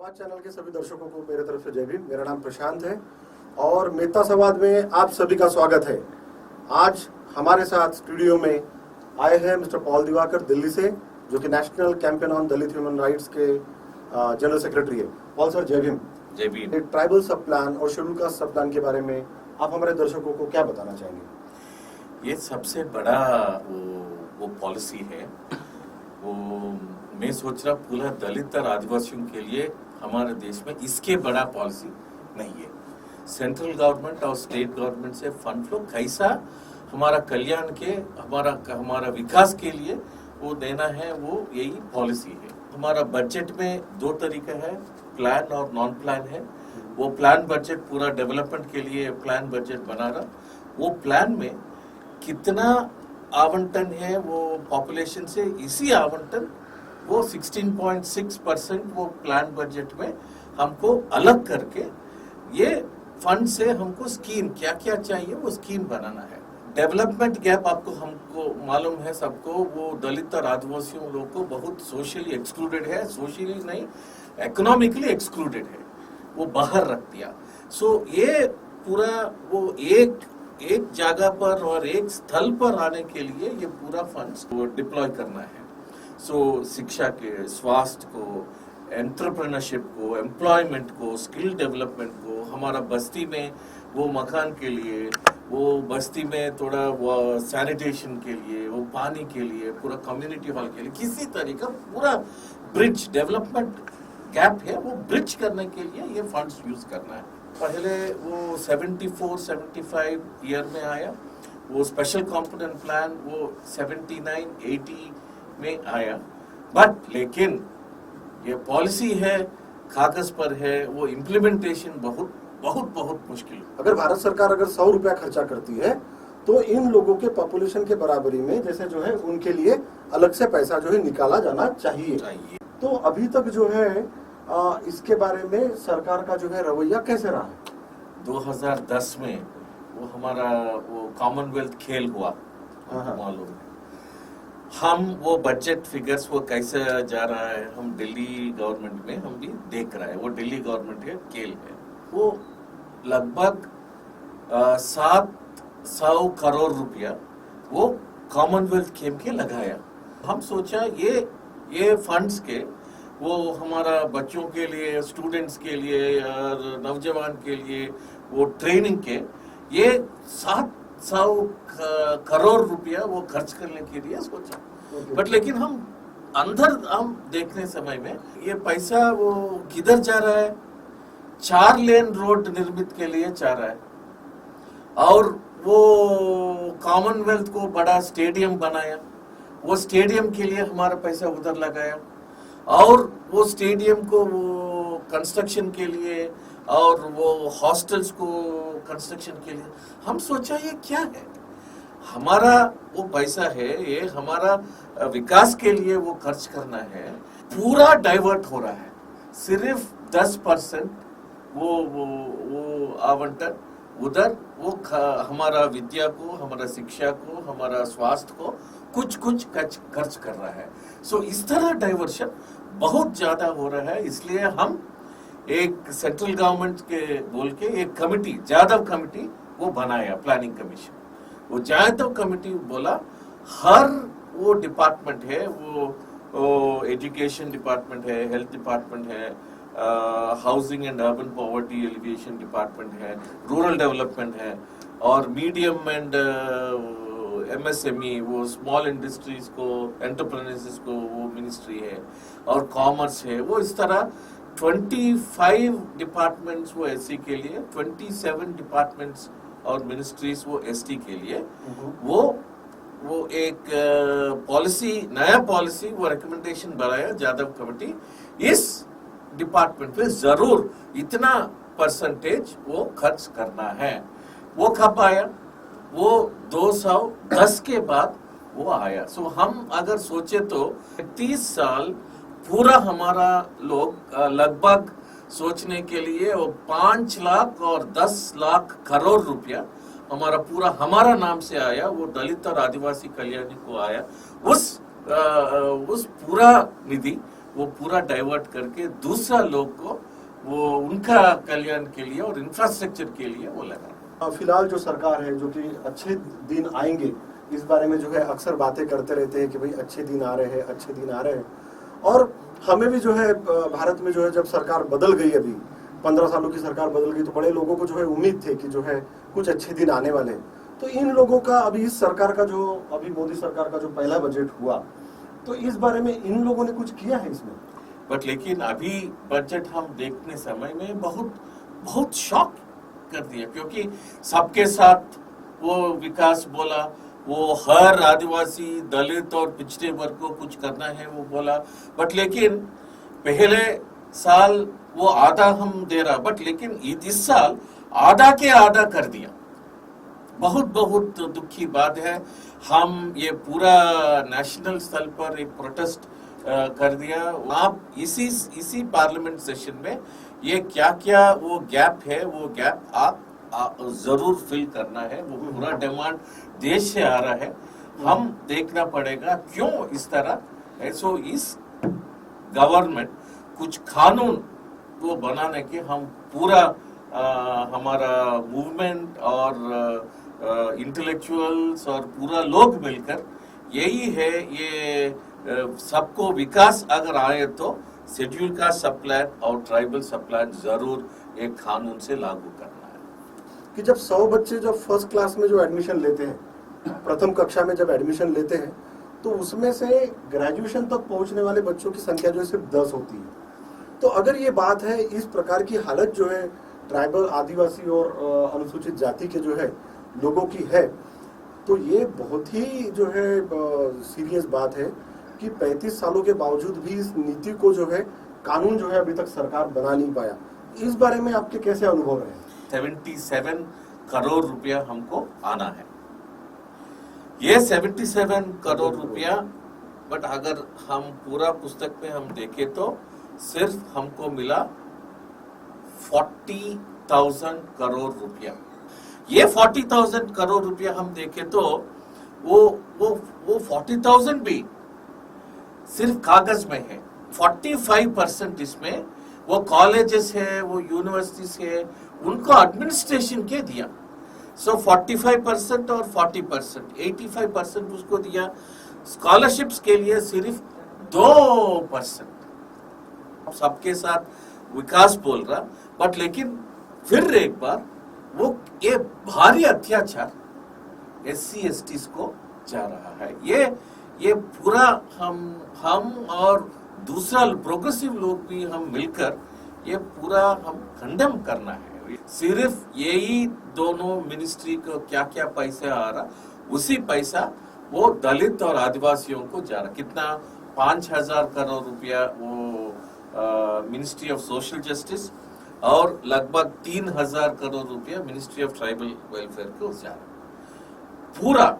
आवाज चैनल के सभी दर्शकों को मेरे तरफ से जय भीम। मेरा नाम प्रशांत है और मेहता संवाद में आप सभी का स्वागत है। आज हमारे साथ स्टूडियो में आए हैं मिस्टर पॉल दिवाकर दिल्ली से, जो कि national campaign on Dalit human rights के जनरल सेक्रेटरी है। पॉल सर जय भीम। जय भीम। ट्राइबल सब प्लान और शेड्यूल कास्ट सब प्लान के बारे में आप हमारे दर्शकों को क्या बताना चाहेंगे? ये सबसे बड़ा वो पॉलिसी है। वो मैं सोच रहा पूरा दलित और आदिवासियों के लिए हमारे देश में इसके बड़ा पॉलिसी नहीं है। सेंट्रल गवर्नमेंट और स्टेट गवर्नमेंट से फंड फ्लो कैसा हमारा कल्याण के हमारा विकास के लिए वो देना है, वो यही पॉलिसी है। हमारा बजट में दो तरीका है, प्लान और नॉन प्लान है। वो प्लान बजट पूरा डेवलपमेंट के लिए प्लान बजट बना रहा, वो प्लान में कितना आवंटन है वो पॉपुलेशन से, इसी आवंटन वो 16.6% वो प्लान बजट में हमको अलग करके ये फंड से हमको स्कीम क्या क्या चाहिए वो स्कीम बनाना है। डेवलपमेंट गैप हमको मालूम है सबको, वो दलित और आदिवासियों लोगों को बहुत सोशली एक्सक्लूडेड है, सोशली नहीं इकोनॉमिकली एक्सक्लूडेड है, वो बाहर रख दिया। सो ये पूरा वो एक जगह पर और एक स्थल पर आने के लिए ये पूरा फंड्स को डिप्लॉय करना है। सो शिक्षा के, स्वास्थ्य को, एंटरप्रेन्योरशिप को, एम्प्लॉयमेंट को, स्किल डेवलपमेंट को, हमारा बस्ती में वो मकान के लिए, वो बस्ती में थोड़ा वो सैनिटेशन के लिए, वो पानी के लिए, पूरा कम्युनिटी हॉल के लिए, किसी तरीका पूरा ब्रिज डेवलपमेंट गैप है वो ब्रिज करने के लिए ये फंड्स यूज करना है। पहले वो 74-75 ईयर में आया, वो स्पेशल कॉम्पोनेंट प्लान वो 79-80 में आया, बट लेकिन ये पॉलिसी है, कागज पर है, वो इम्प्लीमेंटेशन बहुत बहुत बहुत मुश्किल है। अगर भारत सरकार अगर 100 रुपया खर्चा करती है तो इन लोगों के पॉपुलेशन के बराबरी में जैसे जो है उनके लिए अलग से पैसा जो है निकाला जाना चाहिए। तो अभी तक जो है इसके बारे में सरकार का जो है रवैया कैसे रहा है? 2010 में वो हमारा वो कॉमनवेल्थ खेल हुआ, मालूम है। हम वो बजट फिगर्स वो कैसे जा रहा है, हम दिल्ली गवर्नमेंट में हम भी देख रहे हैं। वो दिल्ली गवर्नमेंट के खेल है, वो लगभग 700 करोड़ रुपया वो कॉमनवेल्थ गेम के लगाया। हम सोचा ये फंड्स के वो हमारा बच्चों के लिए, स्टूडेंट्स के लिए और नौजवान के लिए वो ट्रेनिंग के ये 700 करोड़ रुपया वो खर्च करने के लिए सोचा। बट लेकिन हम देखने समय में ये पैसा वो किधर जा रहा है? 4 लेन रोड निर्मित के लिए जा रहा है, और वो कॉमनवेल्थ को बड़ा स्टेडियम बनाया, वो स्टेडियम के लिए हमारा पैसा उधर लगाया, और वो स्टेडियम को वो कंस्ट्रक्शन के लिए और वो हॉस्टल्स को कंस्ट्रक्शन के लिए हम सोचा ये क्या है? हमारा वो पैसा है, ये हमारा विकास के लिए वो खर्च करना है, पूरा डाइवर्ट हो रहा है। सिर्फ 10% वो आवंटन उधर वो हमारा विद्या को, हमारा शिक्षा को, हमारा स्वास्थ्य को कुछ खर्च कर रहा है। सो इस तरह डाइवर्शन बहुत ज्यादा हो रहा है। इसलिए हम एक सेंट्रल गवर्नमेंट के बोल के एक कमिटी, जादव कमिटी वो बनाया, प्लानिंग कमीशन। वो जादव कमिटी बोला हर वो डिपार्टमेंट है, वो एजुकेशन डिपार्टमेंट है, हेल्थ डिपार्टमेंट है, housing and urban poverty alleviation department है, रूरल डेवलपमेंट है, और मीडियम एंड MSME वो स्मॉल इंडस्ट्रीज को, एंटरप्रेन्योर्स को वो मिनिस्ट्री है, और कॉमर्स है। वो इस तरह 25 डिपार्टमेंट्स वो SC के लिए, 27 डिपार्टमेंट्स और मिनिस्ट्रीज वो ST के लिए वो एक पॉलिसी, नया पॉलिसी वो रिकमेंडेशन बनाया जादव कमेटी। इस डिपार्टमेंट पे जरूर इतना परसेंटेज वो खर्च करना है। वो कब आया? वो 2010 के बाद वो आया। सो हम अगर सोचे तो 30 साल पूरा हमारा लोग लगभग सोचने के लिए वो 5 लाख और 10 लाख करोड़ रुपया हमारा नाम से आया, वो दलित और आदिवासी कल्याण को आया। उस पूरा निधि वो पूरा डाइवर्ट करके दूसरा लोग को वो उनका कल्याण के लिए और इंफ्रास्ट्रक्चर के लिए वो लगा। फिलहाल जो सरकार है, जो कि अच्छे दिन आएंगे इस बारे में जो है अक्सर बातें करते रहते हैं कि भाई अच्छे दिन आ रहे हैं, अच्छे दिन आ रहे हैं। और हमें भी जो है भारत में जो है जब सरकार बदल गई, अभी 15 सालों की सरकार बदल गई, तो बड़े लोगों को जो है उम्मीद थे कि जो है कुछ अच्छे दिन आने वाले हैं। तो इन लोगों का अभी इस सरकार का जो अभी मोदी सरकार का जो पहला बजट हुआ, तो इस बारे में इन लोगों ने कुछ किया है इसमें? बट लेकिन अभी बजट हम देखने समय में बहुत बहुत शॉक कर दिया, क्योंकि सबके साथ वो विकास बोला, वो हर आदिवासी दलित और पिछड़े वर्ग को कुछ करना है वो बोला। बट लेकिन पहले साल वो आधा हम दे रहा, बट लेकिन इस साल आधा के आधा कर दिया। बहुत बहुत दुखी बात है। हम ये पूरा नेशनल स्तर पर एक प्रोटेस्ट कर दिया। आप इसी पार्लियामेंट सेशन में ये क्या क्या वो गैप है, वो गैप आप जरूर फिल करना है। वो पूरा डिमांड देश से आ रहा है, हम देखना पड़ेगा क्यों इस तरह। सो इस गवर्नमेंट कुछ कानून को बनाने के हम पूरा हमारा मूवमेंट और इंटेलेक्चुअल्स और पूरा लोग मिलकर यही है, ये सबको विकास अगर आए तो शेड्यूल का सब प्लान और ट्राइबल सब प्लान जरूर एक कानून से लागू करना है। कि जब 100 बच्चे जब फर्स्ट क्लास में जो एडमिशन लेते हैं, प्रथम कक्षा में जब एडमिशन लेते हैं, तो उसमें से ग्रेजुएशन तक पहुंचने वाले बच्चों की संख्या जो है सिर्फ 10 होती है। तो अगर ये बात है, इस प्रकार की हालत जो है ट्राइबल, आदिवासी और अनुसूचित जाति के जो है लोगों की है, तो ये बहुत ही जो है सीरियस बात है कि 35 सालों के बावजूद भी इस नीति को जो है, कानून जो है अभी तक सरकार बना नहीं पाया। इस बारे में आपके कैसे अनुभव रहे? 77 करोड़ रुपया हमको आना है। ये 77 करोड़ रुपया, बट अगर हम पूरा पुस्तक में हम देखें तो सिर्फ हमको मिला 40,000 करोड़ रुपया। ये 40,000 करोड़ रुपया हम देखें तो वो 40,000 भी सिर्फ कागज में है। 45% इसमें वो कॉलेजेस है, वो यूनिवर्सिटीज है, उनको एडमिनिस्ट्रेशन के दिया। सो 45% और 40%, 85% उसको दिया। स्कॉलरशिप्स के लिए सिर्फ 2%। सबके साथ विकास बोल रहा, बट लेकिन फिर एक बार वो ये भारी अत्याचार SC STs को जा रहा है। ये पूरा हम और दूसरा प्रोग्रेसिव लोग भी हम मिलकर ये पूरा हम खंडन करना है। सिर्फ यही दोनों मिनिस्ट्री को क्या क्या पैसा आ रहा, उसी पैसा वो दलित और आदिवासियों को जा रहा। कितना 5,000 करोड़ रुपया वो मिनिस्ट्री ऑफ सोशल जस्टिस और लगभग 3,000 करोड़ रुपया मिनिस्ट्री ऑफ ट्राइबल वेलफेयर को जा रहा। पूरा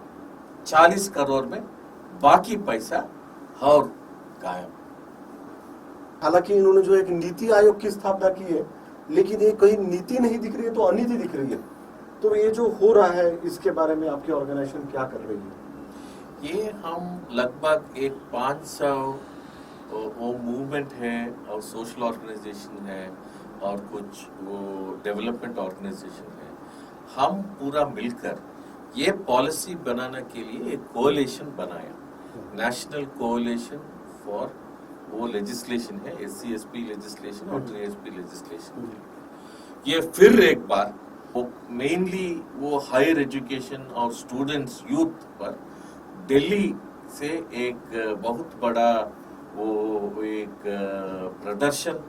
40 करोड़ में बाकी पैसा और गायब। हालांकि इन्होंने जो एक नीति आयोग की स्थापना की है, लेकिन ये कहीं नीति नहीं दिख रही है, तो अनीति दिख रही है। तो ये जो हो रहा है, इसके बारे में आपकी ऑर्गेनाइजेशन क्या कर रही है? ये हम लगभग एक 500 वो मूवमेंट है और सोशल ऑर्गेनाइजेशन है और कुछ वो डेवलपमेंट ऑर्गेनाइजेशन है, हम पूरा मिलकर ये पॉलिसी बनाने के लिए एक कोalition बनाया, नेशनल कोalition फॉर वो लेजिस्लेशन है, SC ST लेजिस्लेशन और TSP लेजिस्लेशन। ये फिर एक बार वो मेनली वो हायर एजुकेशन और स्टूडेंट्स यूथ पर दिल्ली से एक बहुत बड़ा वो एक प्रदर्शन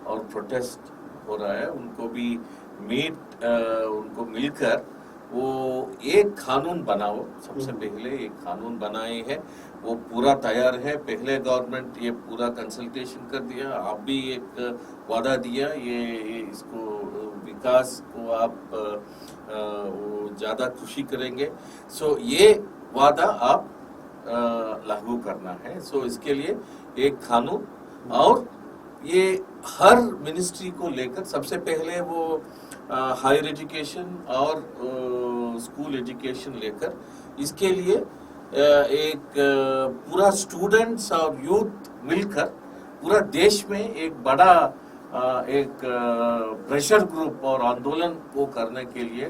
और प्रोटेस्ट हो रहा है। उनको भी उनको मिलकर वो एक कानून बनाओ, सबसे पहले एक कानून बनाए हैं, वो पूरा तैयार है। पहले गवर्नमेंट ये पूरा कंसल्टेशन कर दिया, आप भी एक वादा दिया ये इसको विकास को आप वो ज़्यादा खुशी करेंगे। सो ये वादा आप लागू करना है। सो इसके लिए एक कानून और ये हर मिनिस्ट्री को लेकर सबसे पहले वो हायर एजुकेशन और स्कूल एजुकेशन लेकर इसके लिए एक पूरा स्टूडेंट्स और यूथ मिलकर पूरा देश में एक बड़ा एक प्रेशर ग्रुप और आंदोलन को करने के लिए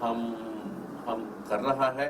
हम कर रहा है।